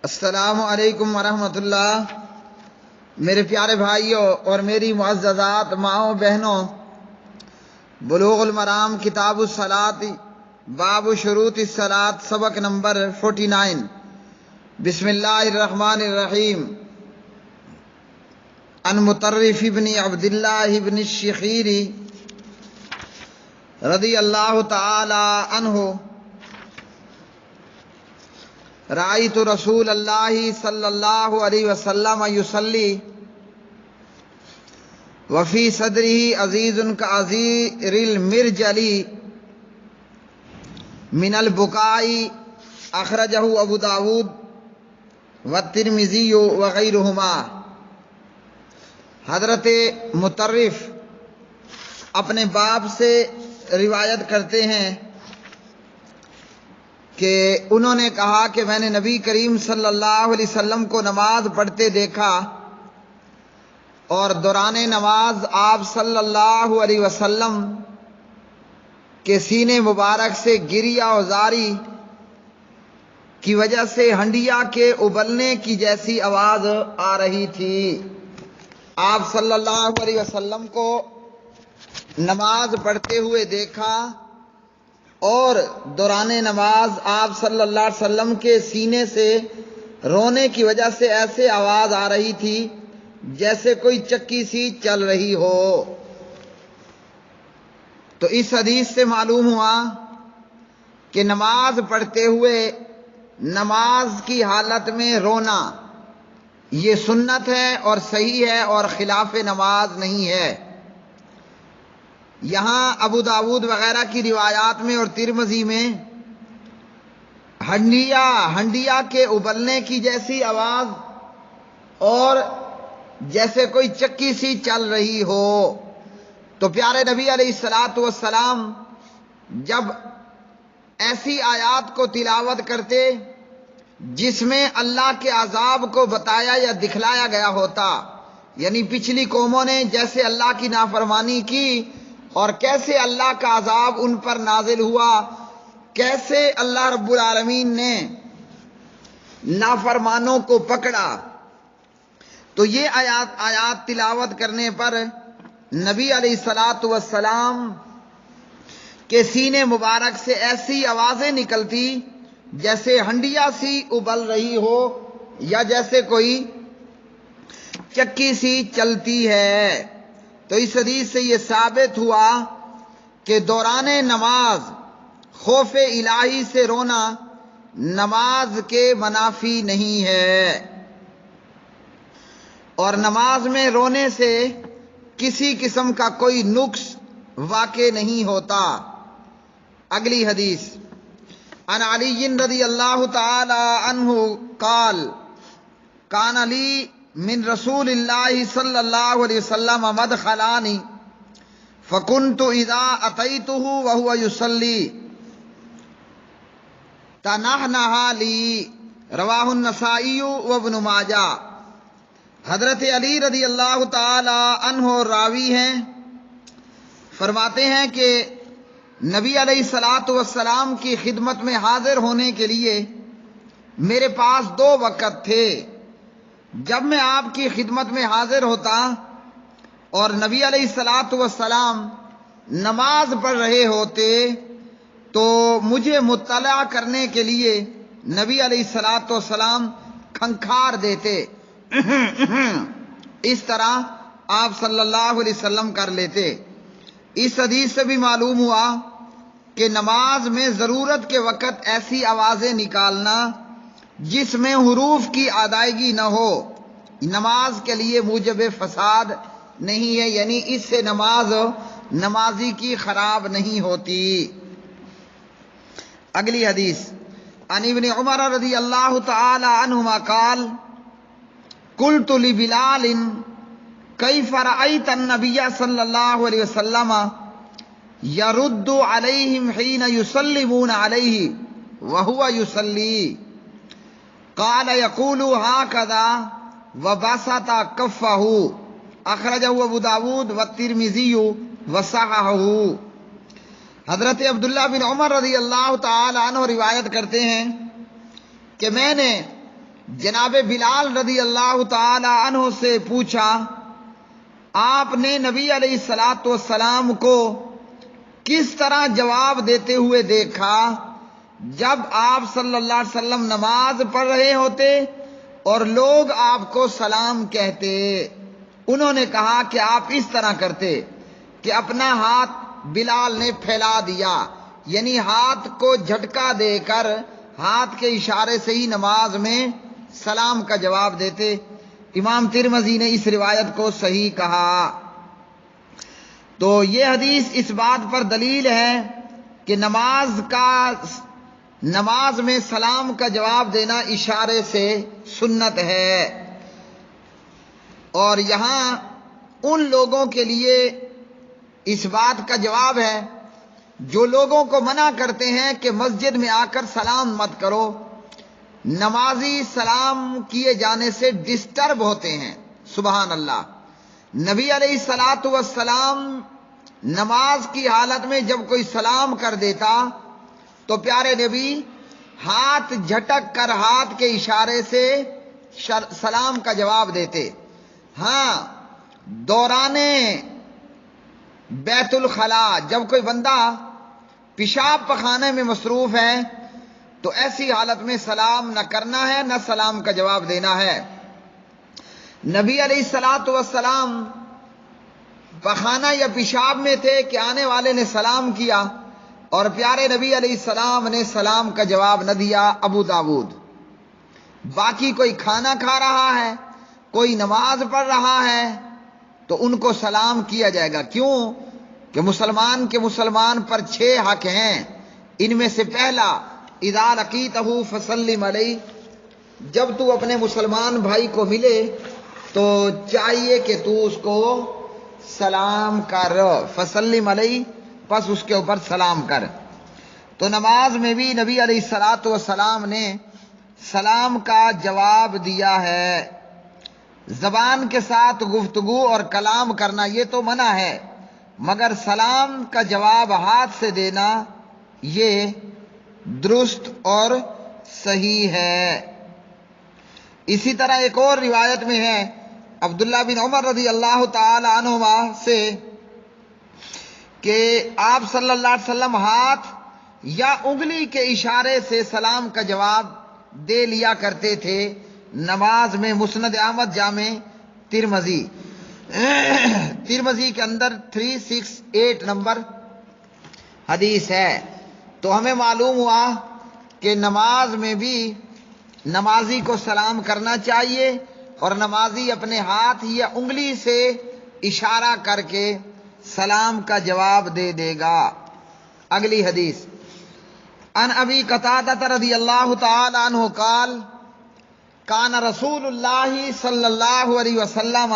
السلام علیکم ورحمۃ اللہ۔ میرے پیارے بھائیوں اور میری معززات ماؤں بہنوں، بلوغ المرام کتاب الصلاۃ باب شروط الصلاۃ سبق نمبر 49۔ بسم اللہ الرحمن الرحیم۔ عن مطرف ابن عبد اللہ ابن الشخیری رضی اللہ تعالی عنہ رأیت رسول اللہ صلی اللہ علیہ وسلم یصلی وفی صدرہ عزیز کعزیر المرجل من البکاء، اخرجہ ابو داود والترمذی وغیرہما۔ حضرت مطرف اپنے باپ سے روایت کرتے ہیں کہ انہوں نے کہا کہ میں نے نبی کریم صلی اللہ علیہ وسلم کو نماز پڑھتے دیکھا، اور دوران نماز آپ صلی اللہ علیہ وسلم کے سینے مبارک سے گریہ و زاری کی وجہ سے ہنڈیا کے ابلنے کی جیسی آواز آ رہی تھی۔ آپ صلی اللہ علیہ وسلم کو نماز پڑھتے ہوئے دیکھا، اور دوران نماز آپ صلی اللہ علیہ وسلم کے سینے سے رونے کی وجہ سے ایسے آواز آ رہی تھی جیسے کوئی چکی سی چل رہی ہو۔ تو اس حدیث سے معلوم ہوا کہ نماز پڑھتے ہوئے نماز کی حالت میں رونا یہ سنت ہے اور صحیح ہے اور خلاف نماز نہیں ہے۔ یہاں ابو داود وغیرہ کی روایات میں اور ترمذی میں ہنڈیا کے ابلنے کی جیسی آواز اور جیسے کوئی چکی سی چل رہی ہو۔ تو پیارے نبی علیہ الصلوۃ والسلام جب ایسی آیات کو تلاوت کرتے جس میں اللہ کے عذاب کو بتایا یا دکھلایا گیا ہوتا، یعنی پچھلی قوموں نے جیسے اللہ کی نافرمانی کی اور کیسے اللہ کا عذاب ان پر نازل ہوا، کیسے اللہ رب العالمین نے نافرمانوں کو پکڑا، تو یہ آیات تلاوت کرنے پر نبی علیہ الصلوۃ والسلام کے سینے مبارک سے ایسی آوازیں نکلتی جیسے ہنڈیا سی ابل رہی ہو یا جیسے کوئی چکی سی چلتی ہے۔ تو اس حدیث سے یہ ثابت ہوا کہ دوران نماز خوف الہی سے رونا نماز کے منافی نہیں ہے، اور نماز میں رونے سے کسی قسم کا کوئی نقص واقع نہیں ہوتا۔ اگلی حدیث عن علی رضی اللہ تعالی عنہ قال کان علی من رسول اللہ صلی اللہ علیہ وسلم مدخلان فکنت اذا اتیتہ وہو یصلی تنحنح لی، رواہ النسائی وابن ماجہ۔ حضرت علی رضی اللہ تعالی عنہ راوی ہیں، فرماتے ہیں کہ نبی علیہ الصلوۃ والسلام کی خدمت میں حاضر ہونے کے لیے میرے پاس 2 وقت تھے۔ جب میں آپ کی خدمت میں حاضر ہوتا اور نبی علیہ الصلوۃ والسلام نماز پڑھ رہے ہوتے تو مجھے مطلع کرنے کے لیے نبی علیہ الصلوۃ والسلام کھنکھار دیتے، اس طرح آپ صلی اللہ علیہ وسلم کر لیتے۔ اس حدیث سے بھی معلوم ہوا کہ نماز میں ضرورت کے وقت ایسی آوازیں نکالنا جس میں حروف کی ادائیگی نہ ہو نماز کے لیے موجب فساد نہیں ہے، یعنی اس سے نمازی کی خراب نہیں ہوتی۔ اگلی حدیث عن ابن عمر رضی اللہ تعالی عنہما قال قلت لبلال کیف رأیت النبی صلی اللہ علیہ وسلم یرد علیہم حین یسلمون علیہ وہو یصلی قال یقول ہکذا وبسط کفہ، اخرجہ ابو داود والترمذی وصححہ۔ حضرت عبداللہ بن عمر رضی اللہ تعالی عنہ روایت کرتے ہیں کہ میں نے جناب بلال رضی اللہ تعالی عنہ سے پوچھا، آپ نے نبی علیہ الصلاۃ والسلام کو کس طرح جواب دیتے ہوئے دیکھا جب آپ صلی اللہ علیہ وسلم نماز پڑھ رہے ہوتے اور لوگ آپ کو سلام کہتے؟ انہوں نے کہا کہ آپ اس طرح کرتے کہ اپنا ہاتھ بلال نے پھیلا دیا، یعنی ہاتھ کو جھٹکا دے کر ہاتھ کے اشارے سے ہی نماز میں سلام کا جواب دیتے۔ امام ترمذی نے اس روایت کو صحیح کہا۔ تو یہ حدیث اس بات پر دلیل ہے کہ نماز میں سلام کا جواب دینا اشارے سے سنت ہے، اور یہاں ان لوگوں کے لیے اس بات کا جواب ہے جو لوگوں کو منع کرتے ہیں کہ مسجد میں آ کر سلام مت کرو۔ نمازی سلام کیے جانے سے ڈسٹرب ہوتے ہیں، سبحان اللہ۔ نبی علیہ الصلاۃ والسلام نماز کی حالت میں جب کوئی سلام کر دیتا تو پیارے نبی ہاتھ جھٹک کر ہاتھ کے اشارے سے سلام کا جواب دیتے۔ ہاں، دوران بیت الخلا جب کوئی بندہ پیشاب پخانے میں مصروف ہے تو ایسی حالت میں سلام نہ کرنا ہے، نہ سلام کا جواب دینا ہے۔ نبی علیہ الصلاۃ والسلام پخانہ یا پیشاب میں تھے کہ آنے والے نے سلام کیا اور پیارے نبی علیہ السلام نے سلام کا جواب نہ دیا۔ ابو داود۔ باقی کوئی کھانا کھا رہا ہے، کوئی نماز پڑھ رہا ہے تو ان کو سلام کیا جائے گا۔ کیوں؟ کہ مسلمان پر 6 حق ہیں۔ ان میں سے پہلا، اذا لقیتہ فسلم علیہ، جب تو اپنے مسلمان بھائی کو ملے تو چاہیے کہ تو اس کو سلام کر، فسلم علیہ، پس اس کے اوپر سلام کر۔ تو نماز میں بھی نبی علیہ الصلاۃ والسلام نے سلام کا جواب دیا ہے۔ زبان کے ساتھ گفتگو اور کلام کرنا یہ تو منع ہے، مگر سلام کا جواب ہاتھ سے دینا یہ درست اور صحیح ہے۔ اسی طرح ایک اور روایت میں ہے عبداللہ بن عمر رضی اللہ تعالی عنہما سے کہ آپ صلی اللہ علیہ وسلم ہاتھ یا انگلی کے اشارے سے سلام کا جواب دے لیا کرتے تھے نماز میں۔ مسند احمد جامع ترمذی کے اندر 368 نمبر حدیث ہے۔ تو ہمیں معلوم ہوا کہ نماز میں بھی نمازی کو سلام کرنا چاہیے اور نمازی اپنے ہاتھ یا انگلی سے اشارہ کر کے سلام کا جواب دے گا۔ اگلی حدیث، عن ابی قتادہ رضی اللہ تعالی عنہ قال کان رسول اللہ صلی اللہ علیہ وسلم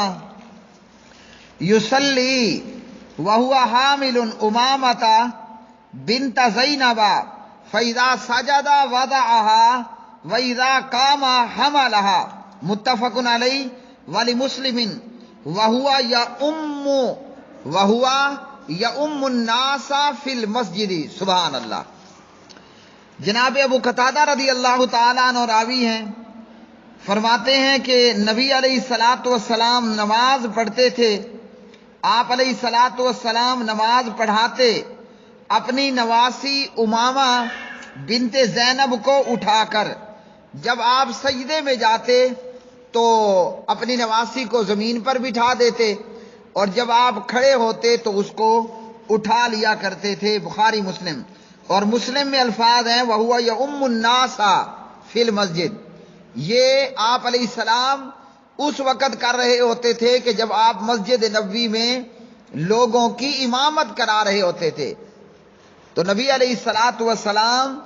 یصلی وهو حامل امامۃ بنت زینب فاذا سجد وضعها واذا قام حملها، متفق علیہ، ولمسلم وهو یؤم الناس فی المسجد۔ سبحان اللہ۔ جناب ابو قتادہ رضی اللہ تعالیٰ عنہ راوی ہیں، فرماتے ہیں کہ نبی علیہ الصلاۃ والسلام نماز پڑھتے تھے۔ آپ علیہ الصلاۃ والسلام نماز پڑھاتے اپنی نواسی امامہ بنت زینب کو اٹھا کر۔ جب آپ سجدے میں جاتے تو اپنی نواسی کو زمین پر بٹھا دیتے اور جب آپ کھڑے ہوتے تو اس کو اٹھا لیا کرتے تھے۔ بخاری مسلم، اور مسلم میں الفاظ ہیں وَهُوَ يَؤُمُّ النَّاسَ فِي الْمَسْجِدِ۔ یہ آپ علیہ السلام اس وقت کر رہے ہوتے تھے کہ جب آپ مسجد نبوی میں لوگوں کی امامت کرا رہے ہوتے تھے۔ تو نبی علیہ الصلاۃ والسلام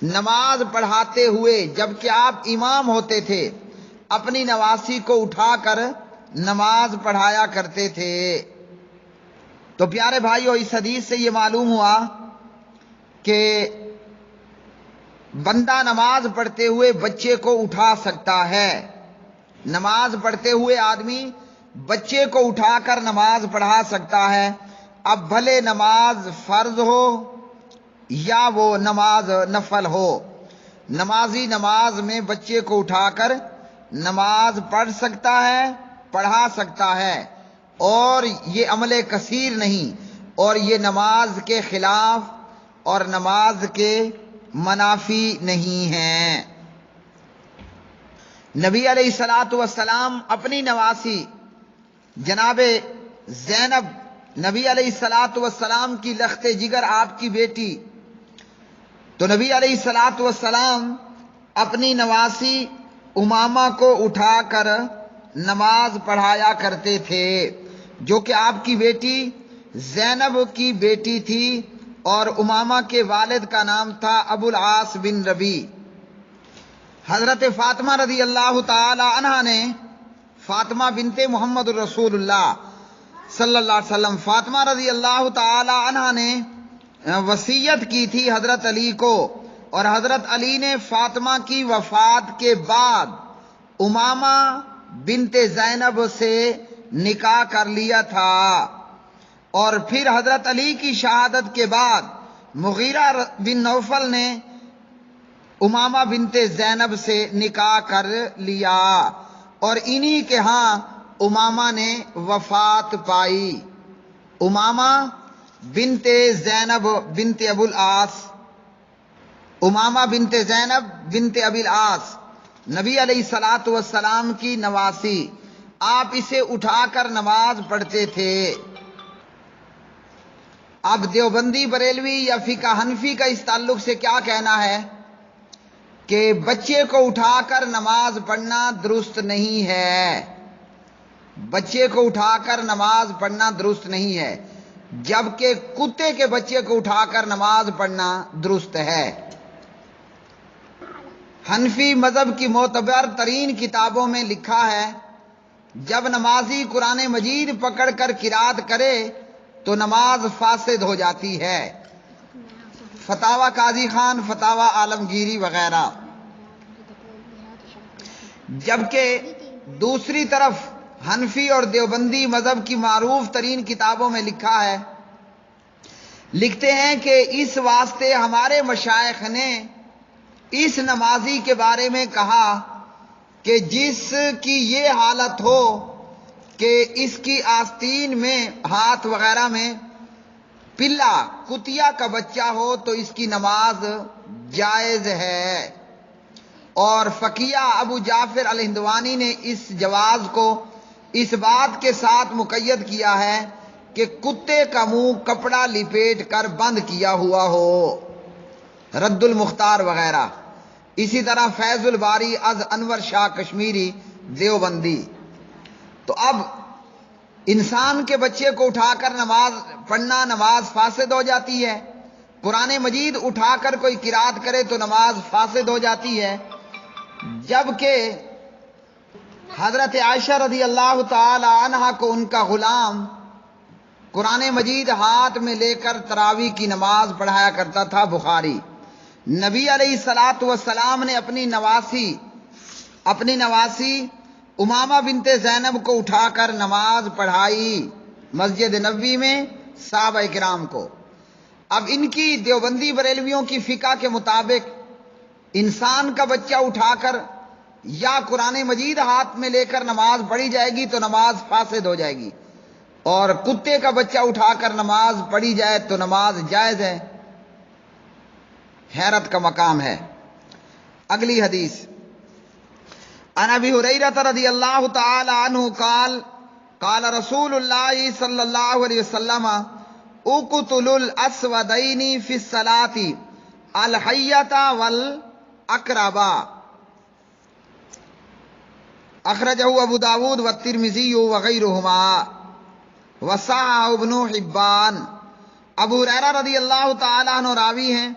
نماز پڑھاتے ہوئے جبکہ آپ امام ہوتے تھے اپنی نواسی کو اٹھا کر نماز پڑھایا کرتے تھے۔ تو پیارے بھائیو، اس حدیث سے یہ معلوم ہوا کہ بندہ نماز پڑھتے ہوئے بچے کو اٹھا سکتا ہے۔ نماز پڑھتے ہوئے آدمی بچے کو اٹھا کر نماز پڑھا سکتا ہے، اب بھلے نماز فرض ہو یا وہ نماز نفل ہو۔ نمازی نماز میں بچے کو اٹھا کر نماز پڑھ سکتا ہے، پڑھا سکتا ہے، اور یہ عمل کثیر نہیں، اور یہ نماز کے خلاف اور نماز کے منافی نہیں ہے۔ نبی علیہ الصلاۃ والسلام اپنی نواسی جناب زینب، نبی علیہ الصلاۃ والسلام کی لخت جگر آپ کی بیٹی، تو نبی علیہ الصلاۃ والسلام اپنی نواسی امامہ کو اٹھا کر نماز پڑھایا کرتے تھے، جو کہ آپ کی بیٹی زینب کی بیٹی تھی، اور امامہ کے والد کا نام تھا ابو العاص بن ربیع۔ حضرت فاطمہ رضی اللہ تعالی عنہا نے فاطمہ بنت محمد الرسول اللہ صلی اللہ علیہ وسلم، فاطمہ رضی اللہ تعالی عنہا نے وصیت کی تھی حضرت علی کو، اور حضرت علی نے فاطمہ کی وفات کے بعد امامہ بنت زینب سے نکاح کر لیا تھا، اور پھر حضرت علی کی شہادت کے بعد مغیرہ بن نوفل نے امامہ بنت زینب سے نکاح کر لیا، اور انہی کے ہاں امامہ نے وفات پائی۔ امامہ بنت زینب بنت ابو العاص، امامہ بنت زینب بنت ابی العاص نبی علیہ الصلاۃ والسلام کی نواسی، آپ اسے اٹھا کر نماز پڑھتے تھے۔ اب دیوبندی بریلوی یا فقہ حنفی کا اس تعلق سے کیا کہنا ہے کہ بچے کو اٹھا کر نماز پڑھنا درست نہیں ہے، بچے کو اٹھا کر نماز پڑھنا درست نہیں ہے، جبکہ کتے کے بچے کو اٹھا کر نماز پڑھنا درست ہے۔ حنفی مذہب کی معتبر ترین کتابوں میں لکھا ہے، جب نمازی قرآن مجید پکڑ کر قرات کرے تو نماز فاسد ہو جاتی ہے۔ فتاوی قاضی خان، فتاوی عالمگیری وغیرہ۔ جبکہ دوسری طرف حنفی اور دیوبندی مذہب کی معروف ترین کتابوں میں لکھا ہے، لکھتے ہیں کہ اس واسطے ہمارے مشائخ نے اس نمازی کے بارے میں کہا کہ جس کی یہ حالت ہو کہ اس کی آستین میں ہاتھ وغیرہ میں پلا کتیا کا بچہ ہو تو اس کی نماز جائز ہے، اور فقیہ ابو جعفر الہندوانی نے اس جواز کو اس بات کے ساتھ مقید کیا ہے کہ کتے کا منہ کپڑا لپیٹ کر بند کیا ہوا ہو، رد المختار وغیرہ۔ اسی طرح فیض الباری از انور شاہ کشمیری دیوبندی۔ تو اب انسان کے بچے کو اٹھا کر نماز پڑھنا، نماز فاسد ہو جاتی ہے، قرآن مجید اٹھا کر کوئی قرات کرے تو نماز فاسد ہو جاتی ہے، جبکہ حضرت عائشہ رضی اللہ تعالی عنہا کو ان کا غلام قرآن مجید ہاتھ میں لے کر تراویح کی نماز پڑھایا کرتا تھا، بخاری۔ نبی علیہ الصلاۃ والسلام نے اپنی نواسی امامہ بنت زینب کو اٹھا کر نماز پڑھائی مسجد نبوی میں صحابہ کرام کو۔ اب ان کی دیوبندی بریلویوں کی فقہ کے مطابق انسان کا بچہ اٹھا کر یا قرآن مجید ہاتھ میں لے کر نماز پڑھی جائے گی تو نماز فاسد ہو جائے گی، اور کتے کا بچہ اٹھا کر نماز پڑھی جائے تو نماز جائز ہے۔ حیرت کا مقام ہے۔ اگلی حدیث، عن ابی ہریرہ رضی اللہ تعالی عنہ قال قال رسول اللہ صلی اللہ علیہ وسلم اقتلوا الاسودین فی الصلاۃ الحیۃ والاقرب، اخرجہ ابو داود والترمذی وغیرہما وصححہ ابن حبان۔ ابو ہریرہ رضی اللہ تعالی عنہ راوی ہیں،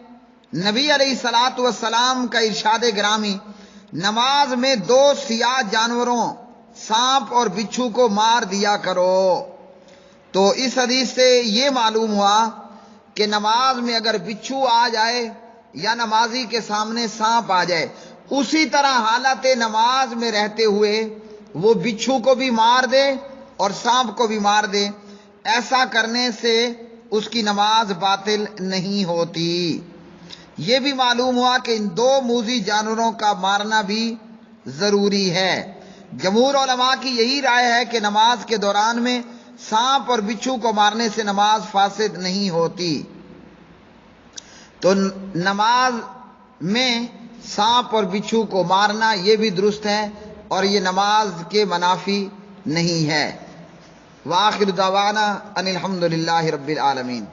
نبی علیہ الصلاۃ والسلام کا ارشاد گرامی، نماز میں دو سیاہ جانوروں سانپ اور بچھو کو مار دیا کرو۔ تو اس حدیث سے یہ معلوم ہوا کہ نماز میں اگر بچھو آ جائے یا نمازی کے سامنے سانپ آ جائے، اسی طرح حالت نماز میں رہتے ہوئے وہ بچھو کو بھی مار دے اور سانپ کو بھی مار دے، ایسا کرنے سے اس کی نماز باطل نہیں ہوتی۔ یہ بھی معلوم ہوا کہ ان دو موذی جانوروں کا مارنا بھی ضروری ہے۔ جمہور علماء کی یہی رائے ہے کہ نماز کے دوران میں سانپ اور بچھو کو مارنے سے نماز فاسد نہیں ہوتی۔ تو نماز میں سانپ اور بچھو کو مارنا یہ بھی درست ہے اور یہ نماز کے منافی نہیں ہے۔ وآخر دعوانا ان الحمد للہ رب العالمین۔